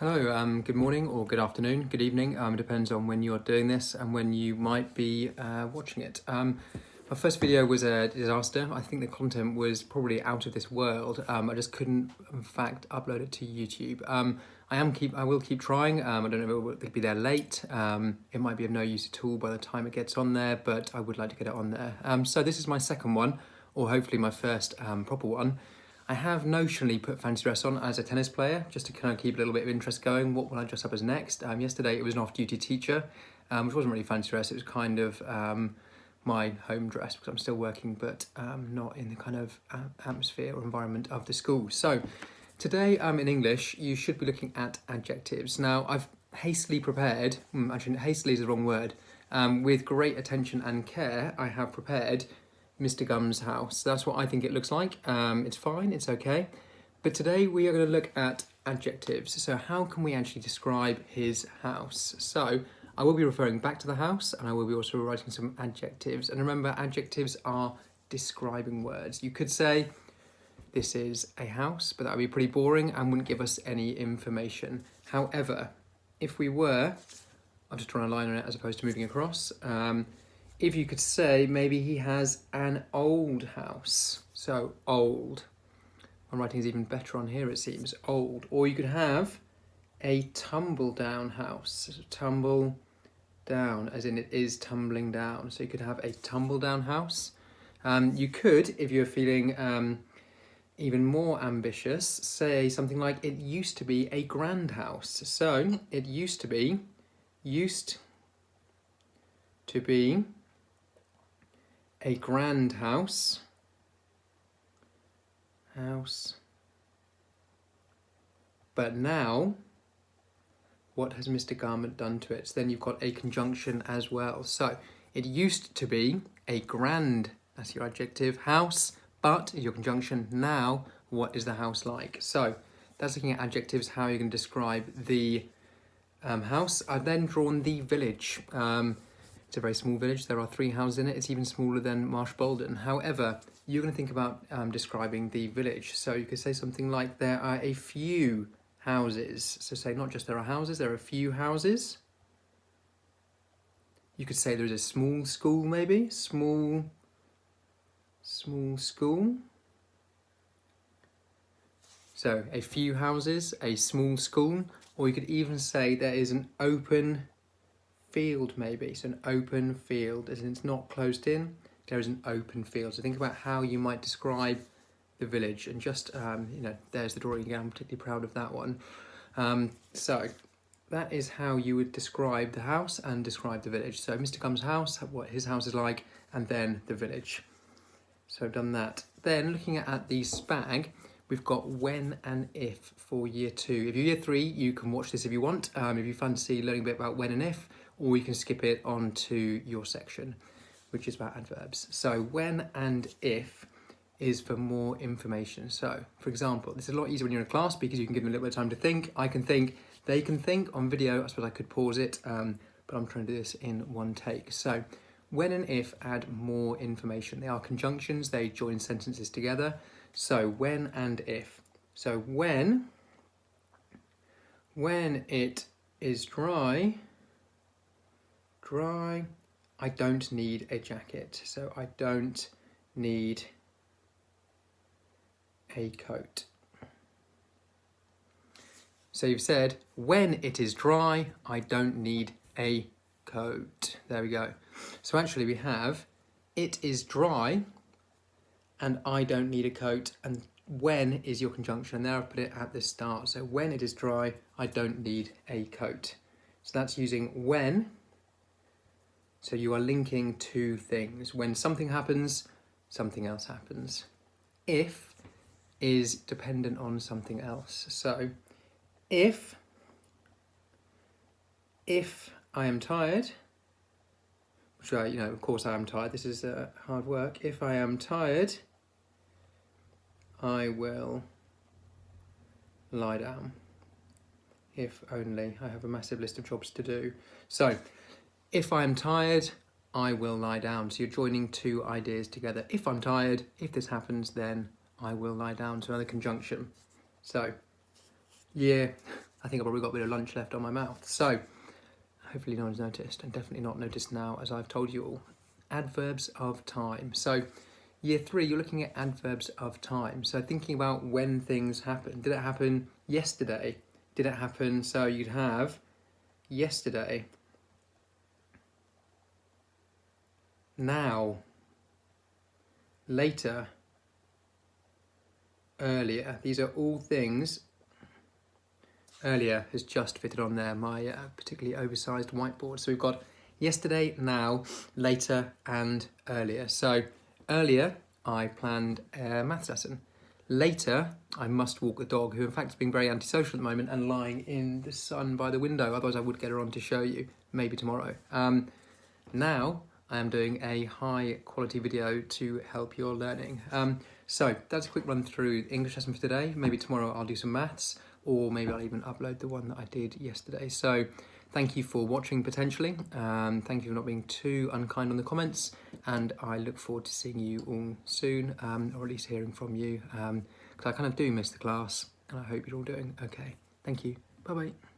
Hello, good morning or good afternoon, good evening. It depends on when you're doing this and when you might be watching it. My first video was a disaster. I think the content was probably out of this world. I just couldn't, in fact, upload it to YouTube. I will keep trying. I don't know if it'll be there late. It might be of no use at all by the time it gets on there, but I would like to get it on there. So this is my second one, or hopefully my first proper one. I have notionally put fancy dress on as a tennis player, just to kind of keep a little bit of interest going. What will I dress up as next? Yesterday it was an off-duty teacher, which wasn't really fancy dress. It was kind of my home dress because I'm still working, but not in the kind of atmosphere or environment of the school. So today in English, you should be looking at adjectives. Now I've hastily prepared, actually hastily is the wrong word, with great attention and care, I have prepared Mr. Gum's house. That's what I think it looks like. It's fine, it's okay. But today we are going to look at adjectives. So how can we actually describe his house? So I will be referring back to the house and I will be also writing some adjectives. And remember, adjectives are describing words. You could say this is a house, but that would be pretty boring and wouldn't give us any information. However, if we were, I'm just drawing a line on it as opposed to moving across, if you could say maybe he has an old house. So old. My writing is even better on here, it seems. Old. Or you could have a tumble down house. So tumble down, as in it is tumbling down. So you could have a tumble down house. You could, if you're feeling even more ambitious, say something like it used to be a grand house. So it used to be a grand house, but now, what has Mr. Garment done to it? So then you've got a conjunction as well. So it used to be a grand, that's your adjective, house, but is your conjunction. Now, what is the house like? So that's looking at adjectives, how you're going to describe the house. I've then drawn the village. It's a very small village. There are 3 houses in it. It's even smaller than Marsh Bolden. However, you're going to think about describing the village. So you could say something like there are a few houses. So say not just there are houses, there are a few houses. You could say there is a small school maybe. Small school. So a few houses, a small school. Or you could even say there is an open field maybe. So an open field, as in it's not closed in, there is an open field. So think about how you might describe the village, and just there's the drawing again. I'm particularly proud of that one. So that is how you would describe the house and describe the village. So Mr. Gum's house, what his house is like, and then the village. So I've done that. Then looking at the spag, we've got when and if for year 2. If you're year 3, you can watch this if you want. If you fancy learning a bit about when and if, or you can skip it on to your section, which is about adverbs. So when and if is for more information. So for example, this is a lot easier when you're in a class because you can give them a little bit of time to think. I can think, they can think. On video, I suppose I could pause it, but I'm trying to do this in one take. So when and if add more information. They are conjunctions, they join sentences together. So when and if. So when it is dry, I don't need a jacket. So I don't need a coat. So you've said, when it is dry, I don't need a coat. There we go. So actually we have, it is dry, and I don't need a coat, and when is your conjunction, and there I've put it at the start. So when it is dry, I don't need a coat. So that's using when. So you are linking 2 things. When something happens, something else happens. If is dependent on something else. So if I am tired, which of course I am tired, this is hard work. If I am tired, I will lie down. If only. I have a massive list of jobs to do. So if I am tired, I will lie down. So you're joining 2 ideas together. If I'm tired, if this happens, then I will lie down. So another conjunction. So year I think I probably got a bit of lunch left on my mouth. So hopefully no one's noticed, and definitely not noticed now as I've told you all. Adverbs of time. So year 3, you're looking at adverbs of time. So thinking about when things happen. Did it happen yesterday? Did it happen? So you'd have yesterday, now, later, earlier. These are all things. Earlier has just fitted on there, my particularly oversized whiteboard. So we've got yesterday, now, later, and earlier. So earlier, I planned a maths lesson. Later, I must walk the dog, who in fact is being very antisocial at the moment and lying in the sun by the window. Otherwise I would get her on to show you, maybe tomorrow. Now, I am doing a high quality video to help your learning. So that's a quick run through the English lesson for today. Maybe tomorrow I'll do some maths, or maybe I'll even upload the one that I did yesterday. So thank you for watching potentially. Thank you for not being too unkind on the comments, and I look forward to seeing you all soon, or at least hearing from you, because I kind of do miss the class, and I hope you're all doing okay. Thank you. Bye-bye.